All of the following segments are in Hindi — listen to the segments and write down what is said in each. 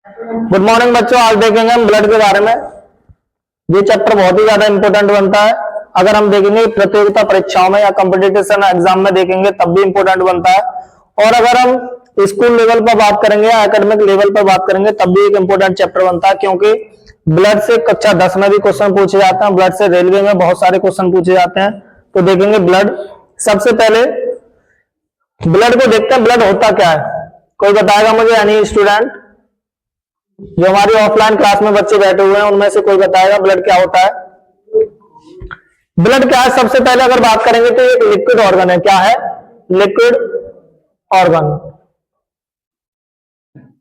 गुड मॉर्निंग बच्चों, आज देखेंगे हम ब्लड के बारे में। ये चैप्टर बहुत ही ज्यादा इंपॉर्टेंट बनता है। अगर हम देखेंगे प्रतियोगिता परीक्षाओं में या कंपटीशन एग्जाम में देखेंगे तब भी इंपॉर्टेंट बनता है, और अगर हम स्कूल लेवल पर बात करेंगे या एकेडमिक लेवल पर बात करेंगे तब भी एक इंपॉर्टेंट चैप्टर बनता है, क्योंकि ब्लड से कक्षा 10 में भी क्वेश्चन पूछे जाते हैं, ब्लड से रेलवे में बहुत सारे क्वेश्चन पूछे जाते हैं। तो देखेंगे ब्लड, सबसे पहले ब्लड को देखते हैं। ब्लड होता क्या है, कोई बताएगा मुझे? Any student? जो हमारी ऑफलाइन क्लास में बच्चे बैठे हुए हैं उनमें से कोई बताएगा ब्लड क्या होता है? ब्लड क्या है? सबसे पहले अगर बात करेंगे तो एक लिक्विड ऑर्गन है। क्या है? Liquid organ.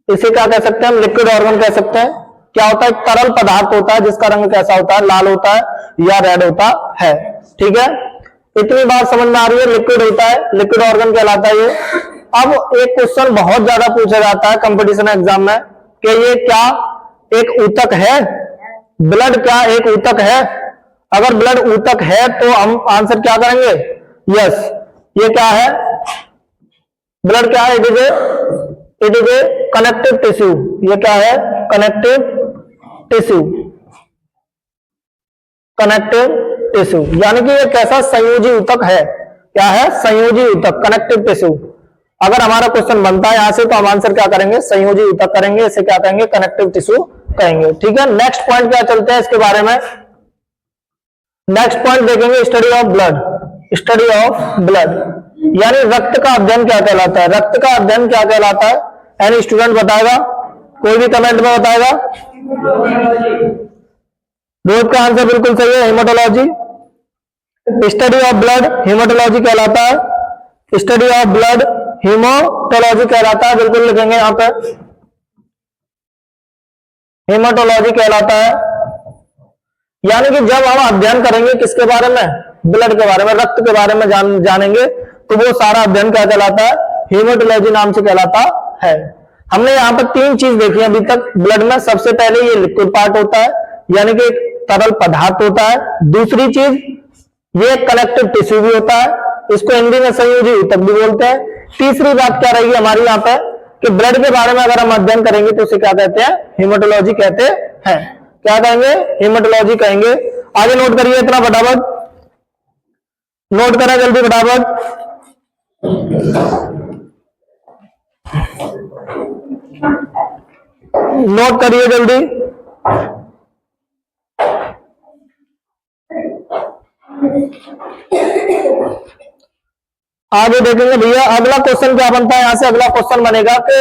इसे क्या कह सकते हैं हम? लिक्विड ऑर्गन कह सकते हैं। क्या होता है? एक तरल पदार्थ होता है जिसका रंग कैसा होता है? लाल होता है या रेड होता है। ठीक है, इतनी बात समझ में आ रही है। लिक्विड होता है, लिक्विड ऑर्गन कहलाता है ये। अब एक क्वेश्चन बहुत ज्यादा पूछा जाता है कंपटीशन एग्जाम में कि ये क्या एक ऊतक है? ब्लड क्या एक ऊतक है? अगर ब्लड ऊतक है तो हम आंसर क्या करेंगे? यस। ये क्या है? ब्लड क्या है? It is a connective tissue. ये क्या है? Connective tissue. कनेक्टिव टिश्यू यानी कि ये कैसा? संयोजी ऊतक है। क्या है? संयोजी ऊतक, कनेक्टिव टिश्यू। अगर हमारा क्वेश्चन बनता है यहां से तो हम आंसर क्या करेंगे? संयोजी ऊतक करेंगे। इसे क्या कहेंगे? कनेक्टिव टिश्यू कहेंगे। ठीक है, नेक्स्ट पॉइंट क्या चलते हैं इसके बारे में। नेक्स्ट पॉइंट देखेंगे study of blood. Study of blood यानी रक्त का अध्ययन क्या कहलाता है? रक्त का अध्ययन क्या कहलाता है? एनी स्टूडेंट बताएगा? कोई भी कमेंट में बताएगा? रोज का आंसर बिल्कुल सही है, haematology. Study of blood haematology कहलाता है। स्टडी ऑफ ब्लड हेमाटोलॉजी कहलाता है, बिल्कुल लिखेंगे यहां पर, हेमाटोलॉजी कहलाता है। यानी कि जब हम अध्ययन करेंगे किसके बारे में? ब्लड के बारे में, रक्त के बारे में जानेंगे तो वो सारा अध्ययन क्या कहलाता है? हेमाटोलॉजी नाम से कहलाता है। हमने यहाँ पर 3 चीज देखी अभी तक ब्लड में। सबसे पहले ये लिक्विड पार्ट होता है, यानी कि एक तरल पदार्थ होता है। दूसरी चीज ये कनेक्टिव टिश्यू भी होता है, इसको हिंदी में संयोजी ऊतक भी बोलते हैं। तीसरी बात क्या रहेगी हमारी यहाँ पे कि ब्लड के बारे में अगर हम अध्ययन करेंगे तो उसे क्या कहते हैं? हेमाटोलॉजी कहते हैं। क्या कहेंगे? हेमाटोलॉजी कहेंगे। आगे नोट करिए इतना फटाफट, नोट करें जल्दी फटाफट। नोट करिए जल्दी। आगे देखेंगे भैया अगला क्वेश्चन क्या बनता है। यहां से अगला क्वेश्चन बनेगा कि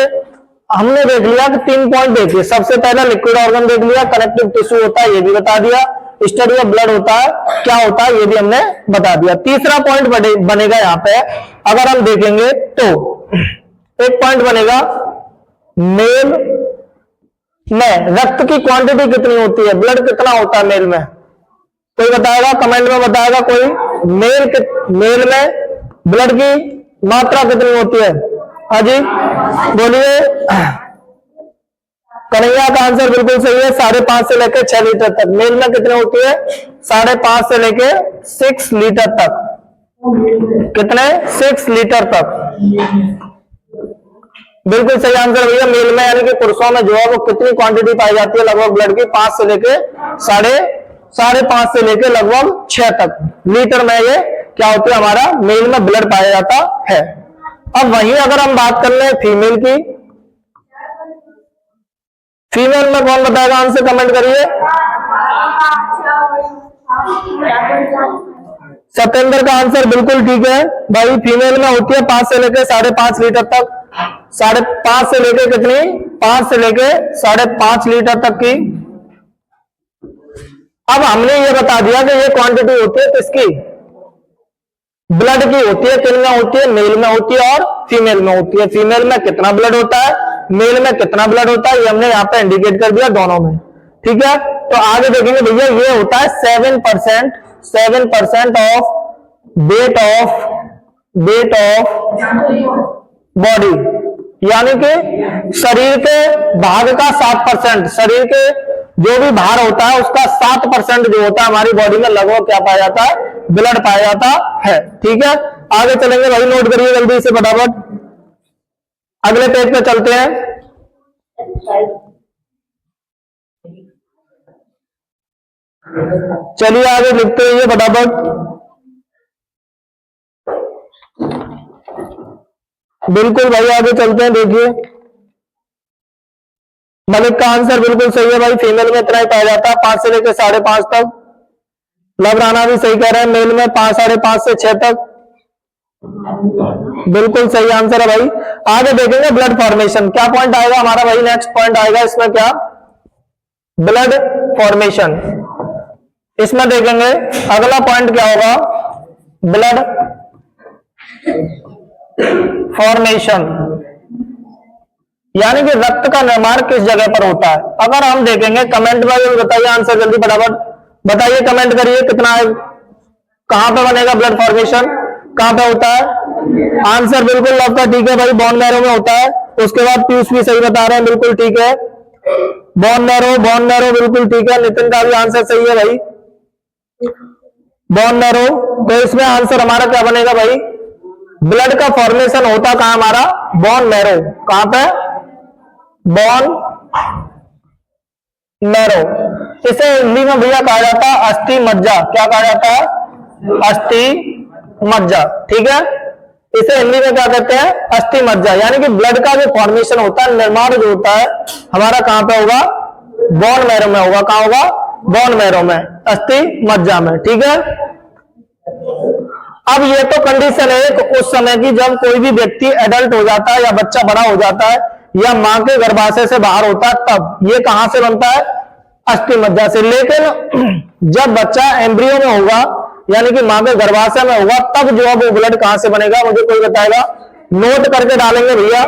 हमने देख लिया कि 3 पॉइंट देखिए। सबसे पहला लिक्विड ऑर्गन देख लिया, कनेक्टिव टिश्यू होता है ये भी बता दिया, स्टडी ऑफ ब्लड होता है क्या होता है ये भी हमने बता दिया। तीसरा पॉइंट बनेगा यहाँ पे, अगर हम देखेंगे तो एक पॉइंट बनेगा मेल में रक्त की क्वांटिटी कितनी होती है? ब्लड कितना होता है मेल में? कोई बताएगा? कमेंट में बताएगा कोई? मेल में ब्लड की मात्रा कितनी होती है? हाँ जी बोलिए। कन्हैया का आंसर बिल्कुल सही है, 5.5 से लेकर 6 लीटर तक। मेल में कितनी होती है? 5.5 से लेकर 6 लीटर तक। कितने? 6 लीटर तक। बिल्कुल सही आंसर भैया। मेल में यानी कि पुरुषों में जो है वो कितनी क्वांटिटी पाई जाती है लगभग ब्लड की? 5 से लेके 5.5 से लेके लगभग 6 तक लीटर में ये क्या होती है? हमारा मेल में ब्लड पाया जाता है। अब वहीं अगर हम बात कर ले फीमेल की, फीमेल में कौन बताएगा? आंसर कमेंट करिए। सत्येंद्र का आंसर बिल्कुल ठीक है भाई। फीमेल में होती है 5 से लेकर 5.5 लीटर तक। 5.5 से लेकर कितनी? 5 से लेकर 5.5 लीटर तक की। अब हमने ये बता दिया कि ये क्वांटिटी होती है किसकी? ब्लड की होती है। किन में होती है? मेल में होती है और फीमेल में होती है। फीमेल में कितना ब्लड होता है, मेल में कितना ब्लड होता है, ये हमने यहाँ पे इंडिकेट कर दिया दोनों में। ठीक है, तो आगे देखेंगे भैया ये होता है 7% ऑफ वेट ऑफ बॉडी, यानी कि शरीर के भाग का 7%। शरीर के जो भी भार होता है उसका 7% जो होता है हमारी बॉडी में लगभग क्या पाया जाता है? ब्लड पाया जाता है। ठीक है, आगे चलेंगे भाई, नोट करिए जल्दी से फटाफट। अगले पेज पे चलते हैं। चलिए आगे लिखते रहिए फटाफट। बिल्कुल भाई आगे चलते हैं। देखिए मलिक का आंसर बिल्कुल सही है भाई, फीमेल में इतना ही पाया जाता है 5 से लेकर 5.5 तक। लव राना भी सही कह रहे हैं, मेल में 5, 5.5 से 6 तक। बिल्कुल सही आंसर है भाई। आगे देखेंगे ब्लड फॉर्मेशन, क्या पॉइंट आएगा हमारा भाई, नेक्स्ट पॉइंट आएगा इसमें क्या, ब्लड फॉर्मेशन। इसमें देखेंगे अगला पॉइंट क्या होगा, ब्लड फॉर्मेशन, यानी कि रक्त का निर्माण किस जगह पर होता है। अगर हम देखेंगे कमेंट में बताइए आंसर जल्दी फटाफट बताइए, कमेंट करिए कितना है, कहां पे बनेगा ब्लड फॉर्मेशन, कहां पे होता है। आंसर बिल्कुल लव का ठीक है भाई, बोन मैरो में होता है। उसके बाद पीयूष भी सही बता रहे हैं, बिल्कुल ठीक है, बोन मैरो बिल्कुल ठीक है। नितिन का भी आंसर सही है भाई, बोन मैरो। तो इसमें आंसर हमारा क्या बनेगा भाई, ब्लड का फॉर्मेशन होता कहां हमारा, बोन मैरो। कहां पे, बोन मैरो। इसे हिंदी में भैया कहा जाता है अस्थि मज्जा। क्या कहा जाता है, अस्थि मज्जा, ठीक है। इसे हिंदी में क्या कहते हैं, अस्थि मज्जा। यानी कि ब्लड का जो फॉर्मेशन होता है, निर्माण जो होता है हमारा कहां पे होगा, बोन मैरो में होगा। कहां होगा, बोन मैरो में, अस्थि मज्जा में, ठीक है। अब ये तो कंडीशन है एक उस समय की जब कोई भी व्यक्ति एडल्ट हो जाता है या बच्चा बड़ा हो जाता है या मां के गर्भाशय से बाहर होता है, तब ये कहां से बनता है, अस्थि मज्जा से। लेकिन जब बच्चा एम्ब्रियो में होगा यानी कि मां के गर्भाशय में होगा, तब जो है वो ब्लड कहां से बनेगा, मुझे कोई बताएगा, नोट करके डालेंगे भैया,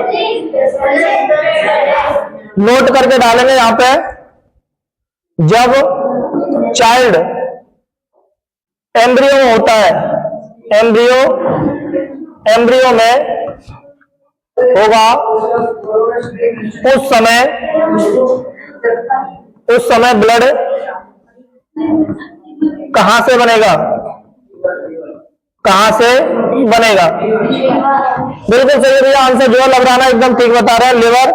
नोट करके डालेंगे यहां पे। जब चाइल्ड एम्ब्रियो में होता है, एम्ब्रियो में होगा, उस समय ब्लड कहां से बनेगा, कहां से बनेगा। बिल्कुल सही भैया, आंसर जो है लवराना एकदम ठीक बता रहे हैं, लिवर।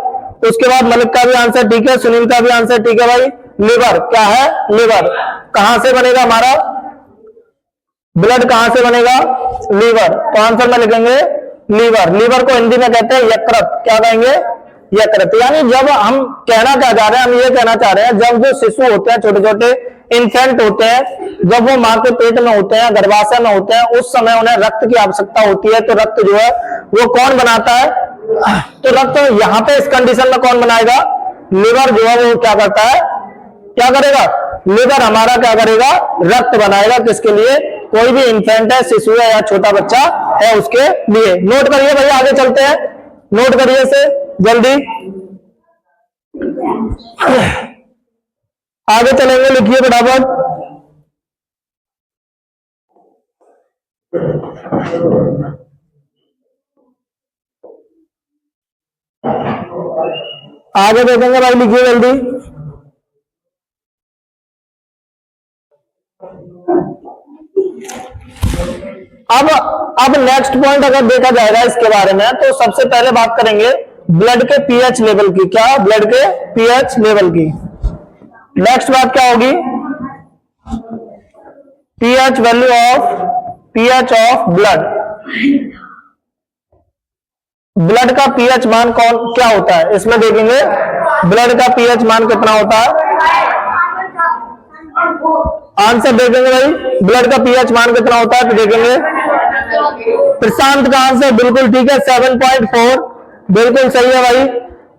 उसके बाद मलिक का भी आंसर ठीक है, सुनील का भी आंसर ठीक है भाई, लिवर। क्या है, लिवर। कहां से बनेगा हमारा ब्लड, कहां से बनेगा, लीवर। तो आंसर में लिखेंगे लीवर। लीवर को हिंदी में कहते हैं यकृत। क्या कहेंगे, यकृत। यानी जब हम कहना क्या चाह रहे हैं, हम ये कहना चाह रहे हैं जब जो शिशु होते हैं, छोटे छोटे इन्फेंट होते हैं, जब वो मां के पेट में होते हैं, गर्भाशय में होते हैं, उस समय उन्हें रक्त की आवश्यकता होती है। तो रक्त जो है वो कौन बनाता है, तो रक्त यहां पे इस कंडीशन में कौन बनाएगा, लीवर जो है वो क्या करता है, क्या करेगा, लीवर हमारा क्या करेगा, रक्त बनाएगा। किसके लिए, कोई भी इन्फेंट है, शिशु है या छोटा बच्चा है उसके लिए। नोट करिए भैया, आगे चलते हैं, नोट करिए इसे जल्दी, आगे चलेंगे, लिखिए फटाफट। आगे देखेंगे भाई, लिखिए जल्दी। अब नेक्स्ट पॉइंट अगर देखा जाएगा इसके बारे में, तो सबसे पहले बात करेंगे ब्लड के पीएच लेवल की। क्या, ब्लड के पीएच लेवल की। नेक्स्ट बात क्या होगी, pH value of, pH of blood. Blood का पीएच मान कौन क्या होता है, इसमें देखेंगे ब्लड का पीएच मान कितना होता है। आंसर देखेंगे भाई, ब्लड का पीएच मान कितना होता है, तो देखेंगे प्रशांत का आंसर बिल्कुल ठीक है, 7.4 बिल्कुल सही है भाई।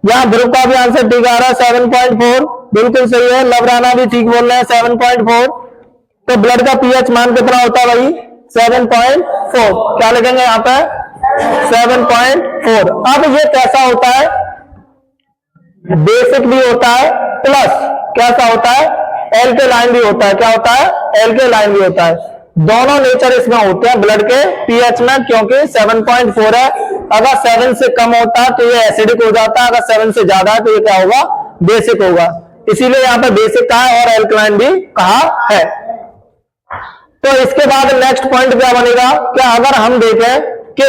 यहाँ ध्रुव का भी आंसर ठीक आ रहा है, 7.4 बिल्कुल सही है। लवराना भी ठीक बोल रहे हैं, 7.4। तो ब्लड का पीएच मान कितना होता है भाई, 7.4। क्या लिखेंगे यहाँ पे, 7.4। अब ये कैसा होता है, बेसिक भी होता है, प्लस कैसा होता है, एल्केलाइन भी होता है। क्या होता है, एल्केलाइन भी होता है। दोनों नेचर इसमें होते हैं ब्लड के पीएच में, क्योंकि 7.4 है। अगर 7 से कम होता है तो ये एसिडिक हो जाता है, अगर 7 से ज्यादा है तो ये क्या होगा, बेसिक होगा। इसीलिए यहाँ पे बेसिक कहा है और एल्कलाइन भी कहा है। तो इसके बाद नेक्स्ट पॉइंट क्या बनेगा, क्या अगर हम देखें कि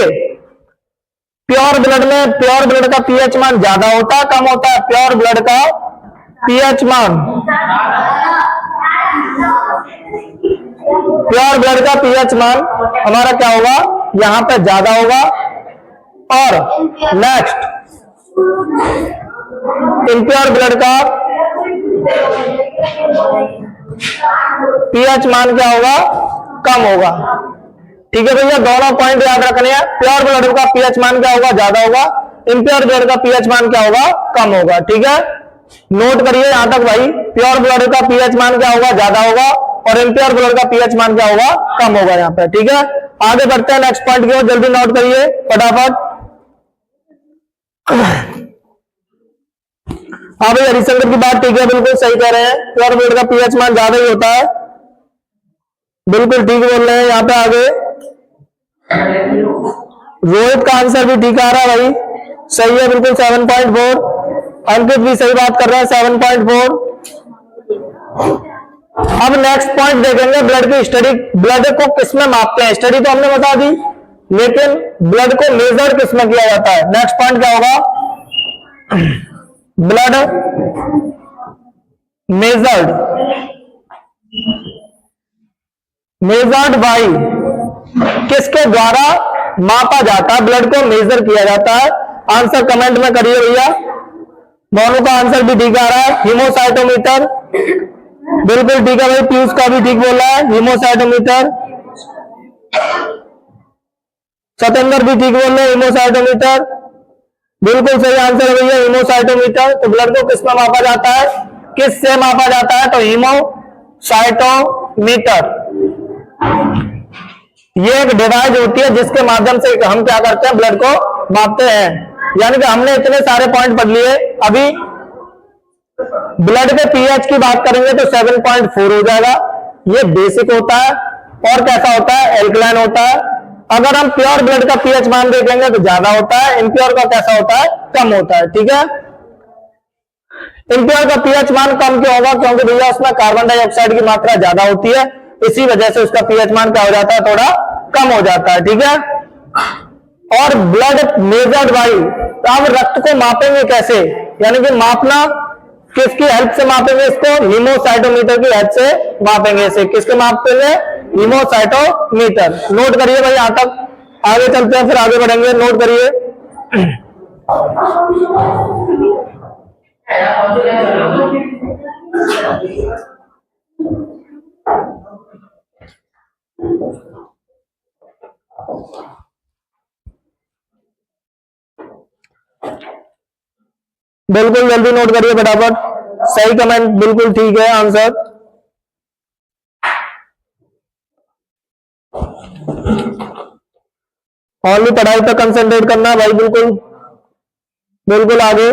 प्योर ब्लड में, प्योर ब्लड का पीएच मान ज्यादा होता है, कम होता है, प्योर ब्लड का पीएच मान प्योर ब्लड का पीएच मान हमारा क्या होगा, यहां पे ज्यादा होगा। और नेक्स्ट इम्प्योर ब्लड का पीएच मान क्या होगा, कम होगा। ठीक है भैया, दोनों पॉइंट याद रखने हैं। प्योर ब्लड का पीएच मान क्या होगा, ज्यादा होगा। इम्प्योर ब्लड का पीएच मान क्या होगा, कम होगा। ठीक है, नोट करिए यहां तक भाई। प्योर ब्लड का पीएच मान क्या होगा, ज्यादा होगा। और इम्प्योर ब्लड का पीएच मान क्या होगा, कम होगा यहाँ पे। ठीक है, आगे बढ़ते हैं नेक्स्ट पॉइंट की ओर। जल्दी नोट करिए फटाफट। हाँ भाई, हरिशंकर की बात ठीक है, बिल्कुल सही कह रहे हैं। प्योर ब्लड का पीएच मान ज्यादा ही होता है, बिल्कुल ठीक बोल रहे हैं। यहाँ पे आगे रोहित का आंसर भी ठीक आ रहा है भाई, सही है बिल्कुल 7.4। अंकित भी सही बात कर रहे हैं 7.4। अब नेक्स्ट पॉइंट देखेंगे, ब्लड की स्टडी। ब्लड को किसमें मापते हैं, स्टडी तो हमने बता दी, लेकिन ब्लड को मेजर किसमें किया जाता है। नेक्स्ट पॉइंट क्या होगा, ब्लड मेजर्ड बाई, किसके द्वारा मापा जाता है, ब्लड को मेजर किया जाता है। आंसर कमेंट में करिए भैया। मोनू का आंसर भी ठीक आ रहा है, हीमोसाइटोमीटर। बिल्कुल ठीक है भाई, पीयूष का भी ठीक बोल रहा है, हीमोसाइटोमीटर। सतेंद्र भी ठीक बोल रहे हैं, हीमोसाइटोमीटर। बिल्कुल सही आंसर है भैया, हीमोसाइटोमीटर। तो ब्लड को किसमें मापा जाता है, किस से मापा जाता है, तो हीमोसाइटोमीटर। ये एक डिवाइस होती है जिसके माध्यम से हम क्या करते हैं, ब्लड को मापते हैं। यानी कि हमने इतने सारे पॉइंट पढ़ लिए। अभी ब्लड के पीएच की बात करेंगे तो 7.4 हो जाएगा, ये बेसिक होता है। और कैसा होता है, एल्कलाइन होता है। अगर हम प्योर ब्लड का पीएच मान देखेंगे तो ज्यादा होता है, इम्प्योर का कैसा होता है, कम होता है। ठीक है, इम्प्योर का पीएच मान कम क्यों होगा, क्योंकि भैया उसमें कार्बन डाइऑक्साइड की मात्रा ज्यादा होती है, इसी वजह से उसका पीएच मान क्या हो जाता है, थोड़ा कम हो जाता है। ठीक है, और ब्लड मेजर्ड बाई, अब रक्त को मापेंगे कैसे, यानी कि मापना किसकी हेल्प से मापेंगे, इसको हीमोसाइटोमीटर की हेल्प से मापेंगे। इसे किसके मापेंगे, हीमोसाइटोमीटर। नोट करिए भाई, यहां तक आगे चलते हैं, फिर आगे बढ़ेंगे। नोट करिए। बिल्कुल जल्दी नोट करिए फटाफट। सही कमेंट, बिल्कुल ठीक है आंसर। ओनली पढ़ाई पर कंसंट्रेट करना है भाई, बिल्कुल बिल्कुल। आगे